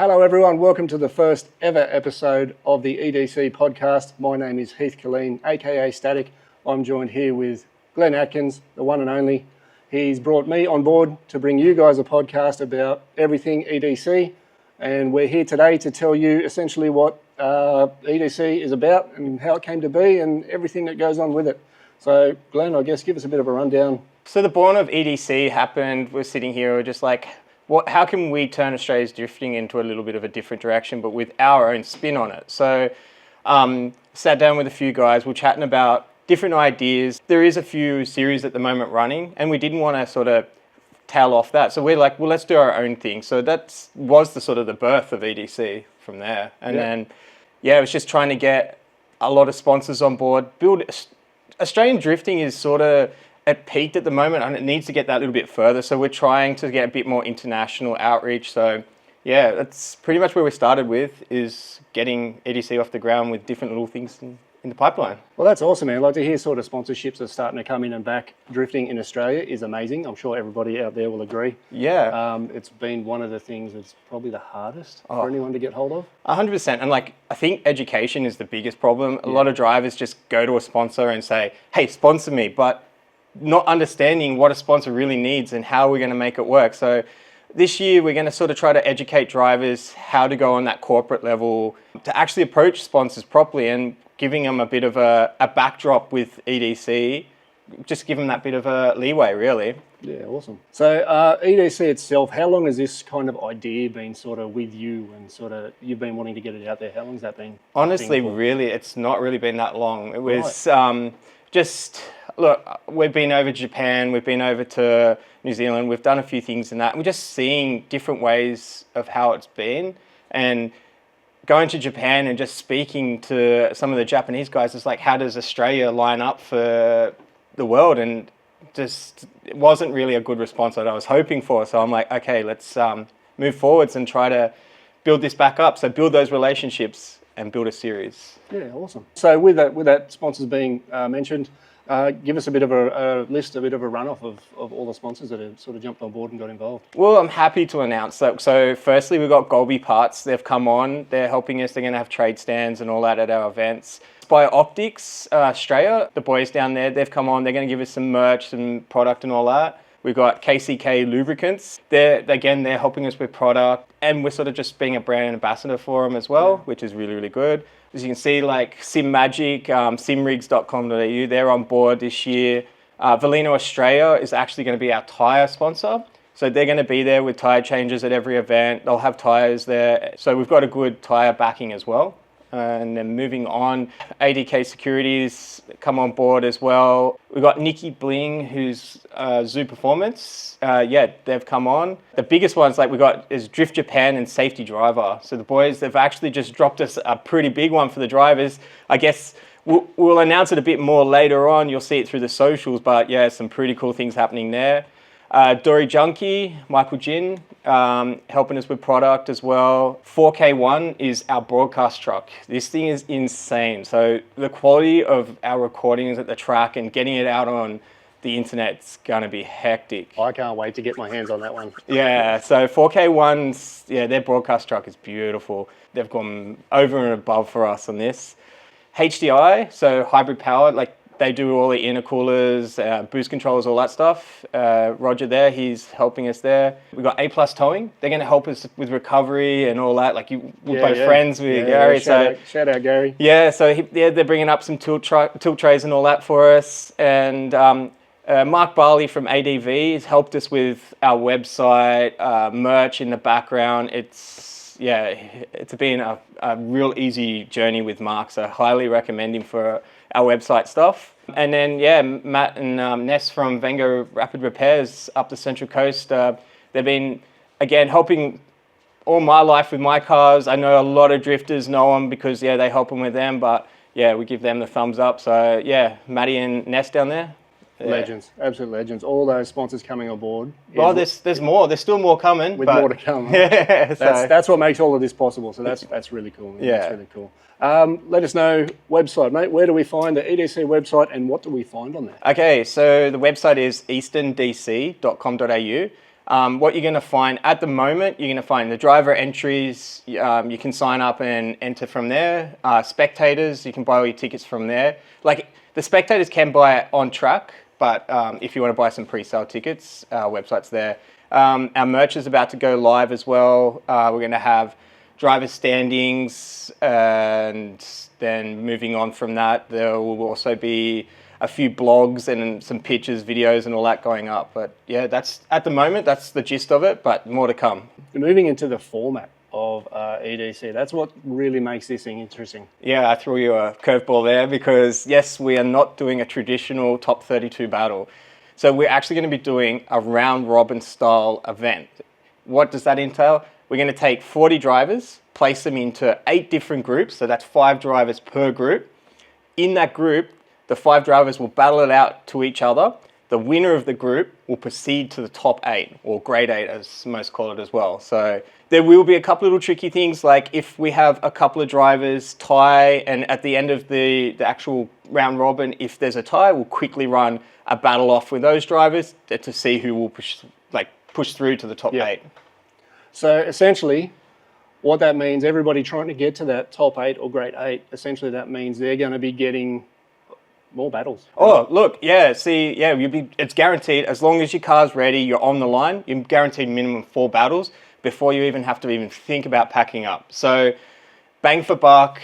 Hello everyone, welcome to the first ever episode of the EDC Podcast. My name is Heath aka Static. I'm joined here with Glenn Atkins, the one and only. He's brought me on board to bring you guys a podcast about everything EDC, and we're here today to tell you essentially what EDC is about and how it came to be and everything that goes on with it. So Glenn, I guess give us a bit of a rundown. So the born of EDC happened, we're sitting here, we're just like, how can we turn Australia's drifting into a little bit of a different direction, but with our own spin on it? So sat down with a few guys, we're chatting about different ideas. There is a few series at the moment running, and we didn't want to sort of tail off that. So we're like, well, let's do our own thing. So that was the sort of the birth of EDC from there. And then, it was just trying to get a lot of sponsors on board. Australian drifting is sort of at peaked at the moment, and it needs to get that a little bit further. So we're trying to get a bit more international outreach. So yeah, that's pretty much where we started with, is getting EDC off the ground with different little things in the pipeline. Well, that's awesome, man. Like to hear sort of sponsorships are starting to come in and back. Drifting in Australia is amazing. I'm sure everybody out there will agree. Yeah. It's been one of the things that's probably the hardest for anyone to get hold of. 100%. And I think education is the biggest problem. A lot of drivers just go to a sponsor and say, hey, sponsor me, but not understanding what a sponsor really needs and how we're going to make it work. So this year, we're going to sort of try to educate drivers how to go on that corporate level to actually approach sponsors properly, and giving them a bit of a backdrop with EDC, just give them that bit of a leeway, really. Yeah, awesome. So EDC itself, how long has this kind of idea been sort of with you, and sort of you've been wanting to get it out there? How long has that been? Honestly, really, it's not really been that long. It was just, look, we've been over to Japan, we've been over to New Zealand, we've done a few things in that. We're just seeing different ways of how it's been, and going to Japan and just speaking to some of the Japanese guys, it's like, how does Australia line up for the world? And just, it wasn't really a good response that I was hoping for. So I'm like, okay, let's move forwards and try to build this back up. So build those relationships and build a series. Yeah, awesome. So with that sponsors being mentioned, give us a bit of a list, a bit of a run-off of all the sponsors that have sort of jumped on board and got involved. Well, I'm happy to announce that. So firstly, we've got Golby Parts. They've come on. They're helping us. They're going to have trade stands and all that at our events. By Optics Australia, the boys down there, they've come on. They're going to give us some merch, some product and all that. We've got KCK Lubricants. They're helping us with product, and we're sort of just being a brand ambassador for them as well, which is really, really good. As you can see, like SimMagic, simrigs.com.au, they're on board this year. Valino Australia is actually going to be our tyre sponsor. So they're going to be there with tyre changes at every event. They'll have tyres there. So we've got a good tyre backing as well. And then moving on, ADK Securities come on board as well. We've got Nikki Bling, who's Zoo Performance. They've come on. The biggest ones we got is Drift Japan and Safety Driver. So the boys, they've actually just dropped us a pretty big one for the drivers. I guess we'll announce it a bit more later on. You'll see it through the socials, but yeah, some pretty cool things happening there. Dory Junkie, Michael Jin, helping us with product as well. 4K1 is our broadcast truck. This thing is insane. So the quality of our recordings at the track and getting it out on the internet's going to be hectic. I can't wait to get my hands on that one. Yeah, so 4K1's, their broadcast truck is beautiful. They've gone over and above for us on this. HDI, so hybrid power, they do all the intercoolers, boost controllers, all that stuff. Roger there, he's helping us there. We've got A+ Towing. They're going to help us with recovery and all that. We're both friends with Gary. Shout out Gary. Yeah, so they're bringing up some tilt trays and all that for us. And Mark Barley from ADV has helped us with our website, merch in the background. It's been a real easy journey with Mark, so highly recommend him for our website stuff. And then, Matt and Ness from Vengo Rapid Repairs up the Central Coast, they've been, again, helping all my life with my cars. I know a lot of drifters know them because, they help them with them, but, we give them the thumbs up. So, Matty and Ness down there. Legends, absolute legends. All those sponsors coming on board. Well, there's more. There's still more coming. More to come. Yeah, that's what makes all of this possible. So that's really cool. Man. Yeah, that's really cool. Let us know website, mate. Where do we find the EDC website, and what do we find on there? Okay, so the website is easterndc.com.au. What you're going to find at the moment, you're going to find the driver entries. You can sign up and enter from there. Spectators, you can buy all your tickets from there. Like the spectators can buy it on track, but if you want to buy some pre-sale tickets, our website's there. Our merch is about to go live as well. We're going to have driver standings, and then moving on from that, there will also be a few blogs and some pictures, videos, and all that going up. But yeah, that's at the moment, that's the gist of it, but more to come. Moving into the format of EDC, that's what really makes this thing interesting. Yeah, I threw you a curveball there because yes, we are not doing a traditional top 32 battle. So we're actually going to be doing a round robin style event. What does that entail? We're going to take 40 drivers, place them into 8 different groups. So that's 5 drivers per group. In that group, the 5 drivers will battle it out to each other. The winner of the group will proceed to the top 8, or grade 8 as most call it as well. So there will be a couple little tricky things, like if we have a couple of drivers tie, and at the end of the actual round robin, if there's a tie, we'll quickly run a battle off with those drivers to see who will push through to the top 8. So essentially, what that means, everybody trying to get to that top 8 or grade 8, essentially that means they're going to be getting more battles. Oh, look, yeah, see, yeah, it's guaranteed. As long as your car's ready, you're on the line, you're guaranteed minimum 4 battles before you even have to even think about packing up. So bang for buck,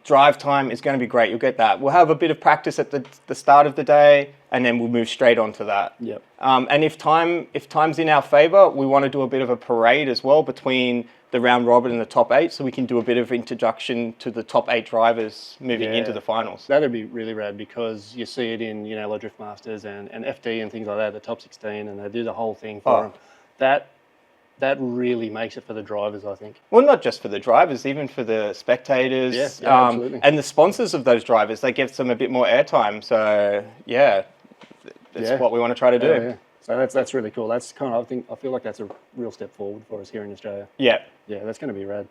drive time is going to be great. You'll get that. We'll have a bit of practice at the start of the day, and then we'll move straight on to that. Yep. And if time's in our favor, we want to do a bit of a parade as well between the round robin and the top 8, so we can do a bit of introduction to the top 8 drivers moving into the finals. That'd be really rad, because you see it in, like Drift Masters and FD and things like that, the top 16, and they do the whole thing for them. That really makes it for the drivers, I think. Well, not just for the drivers, even for the spectators. Yeah, absolutely. And the sponsors of those drivers, they give them a bit more airtime. So, that's what we want to try to do. Yeah. So that's really cool. That's I feel like that's a real step forward for us here in Australia. Yeah. Yeah, that's going to be rad.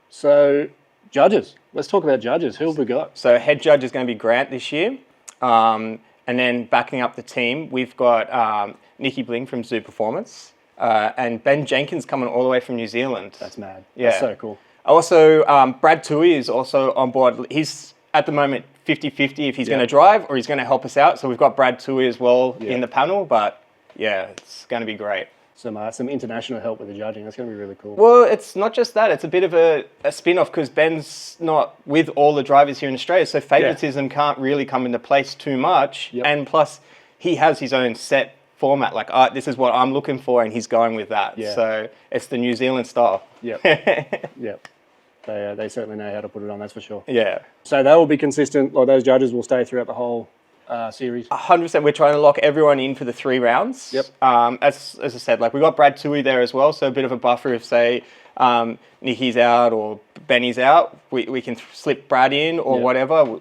So, judges. Let's talk about judges. Who have we got? So, head judge is going to be Grant this year. And then backing up the team, we've got Nikki Bling from Zoo Performance. And Ben Jenkins coming all the way from New Zealand. That's mad. Yeah. That's so cool. Also, Brad Tui is also on board. He's at the moment 50-50 if he's going to drive or he's going to help us out. So we've got Brad Tui as well in the panel. But yeah, it's going to be great. Some international help with the judging. That's going to be really cool. Well, it's not just that. It's a bit of a spin-off because Ben's not with all the drivers here in Australia. So favoritism can't really come into place too much. Yep. And plus, he has his own set format, like this is what I'm looking for, and he's going with that. Yeah. So it's the New Zealand style. Yep. Yep. They certainly know how to put it on, that's for sure. Yeah. So they will be consistent, like those judges will stay throughout the whole series. 100%. We're trying to lock everyone in for the 3 rounds. Yep. As I said, like we got Brad Tui there as well, so a bit of a buffer if say Nikki's out or Benny's out, we can slip Brad in or whatever.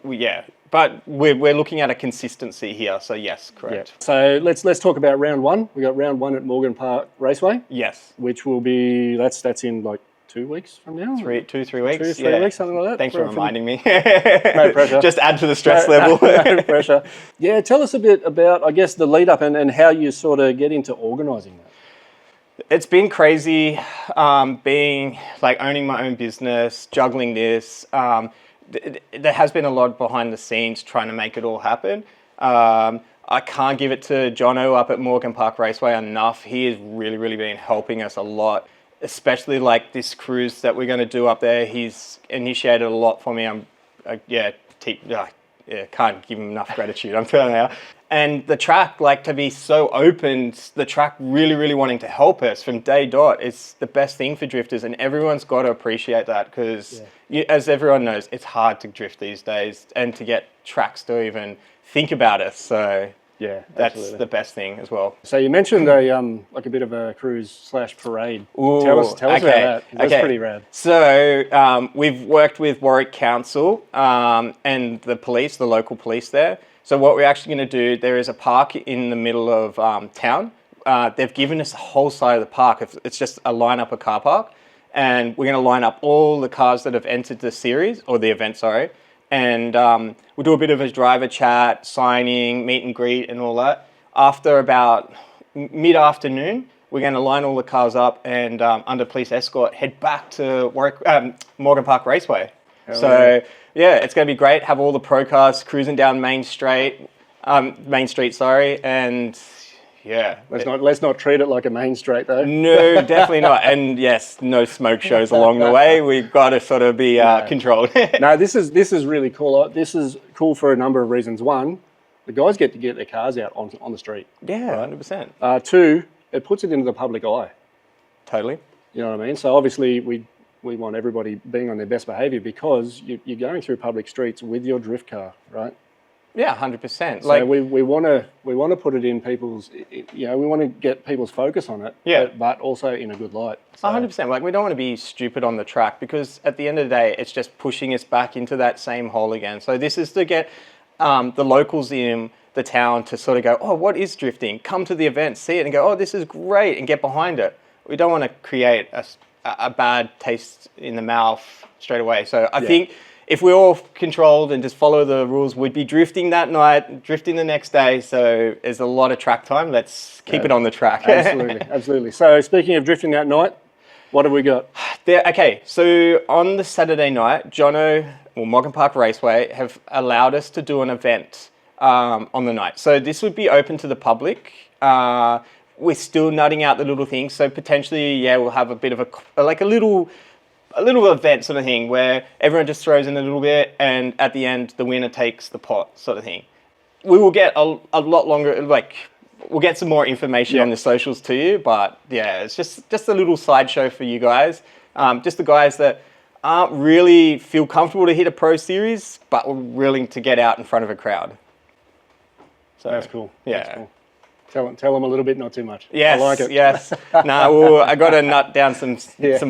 But we're looking at a consistency here, so yes, correct. Yeah. So let's talk about round 1. We got round 1 at Morgan Park Raceway. Yes. Which will be that's in like 2 weeks from now. 3 weeks. 2 3 weeks, something like that. Thanks for reminding me. No pressure. Just add to the stress level. No pressure. Yeah, tell us a bit about, I guess, the lead up and how you sort of get into organising that. It's been crazy, being like owning my own business, juggling this. There has been a lot behind the scenes trying to make it all happen. I can't give it to Jono up at Morgan Park Raceway enough. He has really, really been helping us a lot, especially like this cruise that we're going to do up there. He's initiated a lot for me. Can't give him enough gratitude, I'm telling you. And the track, like to be so open, the track really, really wanting to help us from day dot, it's the best thing for drifters, and everyone's got to appreciate that because, as everyone knows, it's hard to drift these days and to get tracks to even think about us. So yeah, that's absolutely the best thing as well. So you mentioned a bit of a cruise / parade. Ooh, tell us about that. That's pretty rad. So we've worked with Warwick Council and the police, the local police there. So what we're actually going to do, there is a park in the middle of town. They've given us the whole side of the park. It's just a line-up, a car park. And we're going to line up all the cars that have entered the series, or the event, sorry. And we'll do a bit of a driver chat, signing, meet and greet and all that. After about mid-afternoon, we're going to line all the cars up and under police escort head back to Morgan Park Raceway. Yeah, it's going to be great. Have all the pro cars cruising down Main Street, and yeah. Let's not treat it like a main street though. No, definitely not. And yes, no smoke shows along the way. We've got to sort of be controlled. No, this is really cool. This is cool for a number of reasons. One, the guys get to get their cars out on the street. Yeah, right? 100%. Two, it puts it into the public eye. Totally. You know what I mean? So obviously we want everybody being on their best behaviour because you're going through public streets with your drift car, right? Yeah, 100%. So we want to put it in people's, we want to get people's focus on it, but also in a good light. So. 100%. Like, we don't want to be stupid on the track because at the end of the day, it's just pushing us back into that same hole again. So this is to get the locals in the town to sort of go, oh, what is drifting? Come to the event, see it and go, oh, this is great, and get behind it. We don't want to create a bad taste in the mouth straight away. So I think if we're all controlled and just follow the rules, we'd be drifting that night, drifting the next day. So there's a lot of track time. Let's keep it on the track. Absolutely. So speaking of drifting that night, what have we got? Okay, so on the Saturday night, Morgan Park Raceway have allowed us to do an event on the night. So this would be open to the public. We're still nutting out the little things. So potentially, we'll have a bit of a little event sort of thing where everyone just throws in a little bit and at the end the winner takes the pot sort of thing. We will get a lot longer, we'll get some more information on the socials to you, but it's just a little sideshow for you guys. Just the guys that aren't really feel comfortable to hit a pro series, but we're willing to get out in front of a crowd. So that's cool. Yeah. That's cool. Tell them a little bit, not too much. Yes, I like it. Yes. I got to nut down some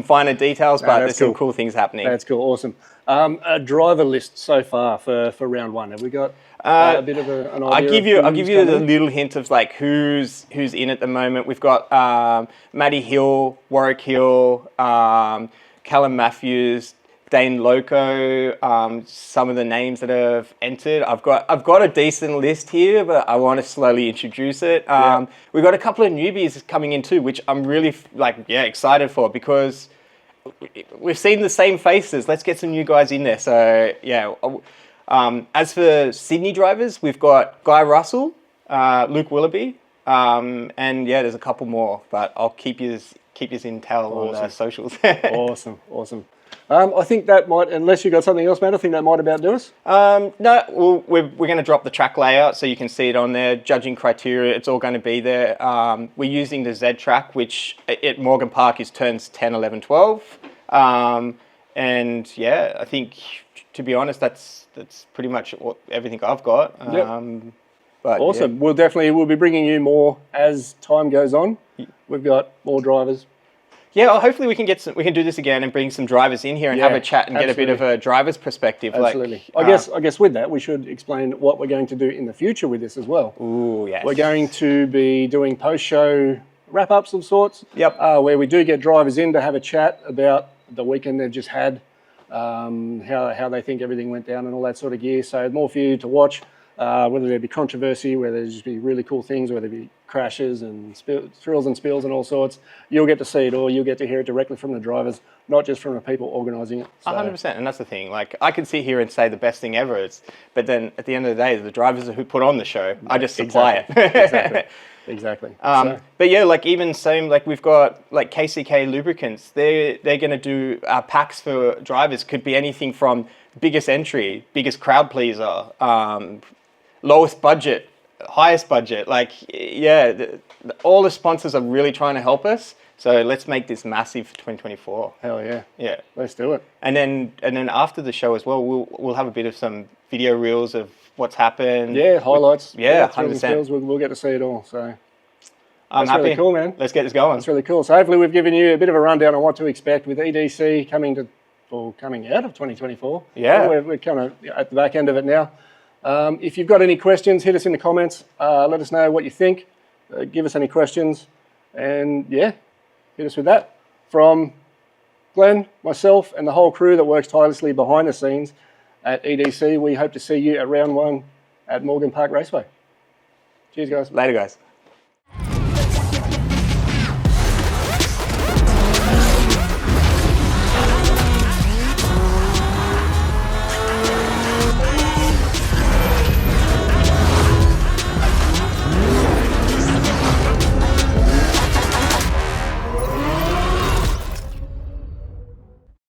finer details, but there's some cool things happening. That's cool, awesome. A driver list so far for round one. Have we got a bit of an idea? I'll give you a little hint of who's in at the moment. We've got Matty Hill, Warwick Hill, Callum Matthews, Dane Loco, some of the names that have entered. I've got a decent list here, but I want to slowly introduce it. We've got a couple of newbies coming in too, which I'm really excited for because we've seen the same faces. Let's get some new guys in there. So as for Sydney drivers, we've got Guy Russell, Luke Willoughby, and there's a couple more, but I'll keep you intel on the socials. Awesome. I think that might, unless you got something else, Matt, I think that might about do us. No, we're going to drop the track layout so you can see it on there. Judging criteria, it's all going to be there. We're using the Z track, which at Morgan Park is turns 10, 11, 12. I think, to be honest, that's pretty much everything I've got. But awesome. We'll be bringing you more as time goes on. We've got more drivers. Yeah, well, hopefully we can do this again and bring some drivers in here and have a chat and get a bit of a driver's perspective. Absolutely. I guess with that, we should explain what we're going to do in the future with this as well. Ooh, yes. We're going to be doing post-show wrap-ups of sorts. Yep. Where we do get drivers in to have a chat about the weekend they've just had, how they think everything went down and all that sort of gear. So more for you to watch, whether there be controversy, whether there just be really cool things, whether there be crashes and thrills and spills and all sorts. You'll get to see it all. You'll get to hear it directly from the drivers, not just from the people organising it. So. 100%, and that's the thing. I can sit here and say the best thing ever is, but then at the end of the day, the drivers are who put on the show. I just supply it. Exactly. But even same, we've got KCK Lubricants. They're going to do packs for drivers. Could be anything from biggest entry, biggest crowd pleaser, lowest budget, highest budget. All the sponsors are really trying to help us. So let's make this massive for 2024. Hell yeah. Yeah. Let's do it. And then after the show as well, we'll have a bit of some video reels of what's happened. Yeah, highlights. 100%. We'll get to see it all. So I'm that's happy. Really cool, man. Let's get this going. That's really cool. So hopefully we've given you a bit of a rundown on what to expect with EDC coming out of 2024. Yeah. We're kind of at the back end of it now. If you've got any questions, hit us in the comments. Let us know what you think. Give us any questions. And hit us with that. From Glenn, myself, and the whole crew that works tirelessly behind the scenes at EDC, we hope to see you at round one at Morgan Park Raceway. Cheers, guys. Later, guys.